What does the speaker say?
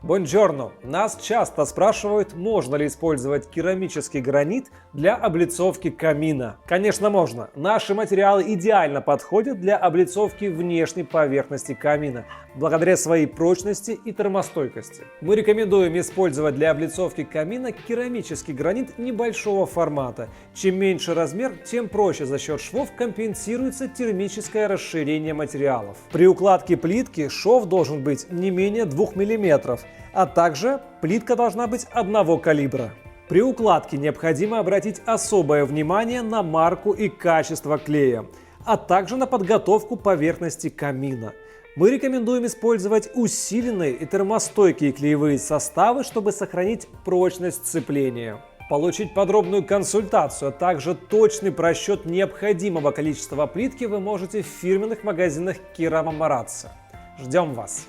Бонджорно! Нас часто спрашивают, можно ли использовать керамический гранит для облицовки камина. Конечно, можно. Наши материалы идеально подходят для облицовки внешней поверхности камина, благодаря своей прочности и термостойкости. Мы рекомендуем использовать для облицовки камина керамический гранит небольшого формата. Чем меньше размер, тем проще за счет швов компенсируется термическое расширение материалов. При укладке плитки шов должен быть не менее 2 мм, а также плитка должна быть одного калибра. При укладке необходимо обратить особое внимание на марку и качество клея, а также на подготовку поверхности камина. Мы рекомендуем использовать усиленные и термостойкие клеевые составы, чтобы сохранить прочность сцепления. Получить подробную консультацию, а также точный просчет необходимого количества плитки вы можете в фирменных магазинах Керама Марацци. Ждем вас!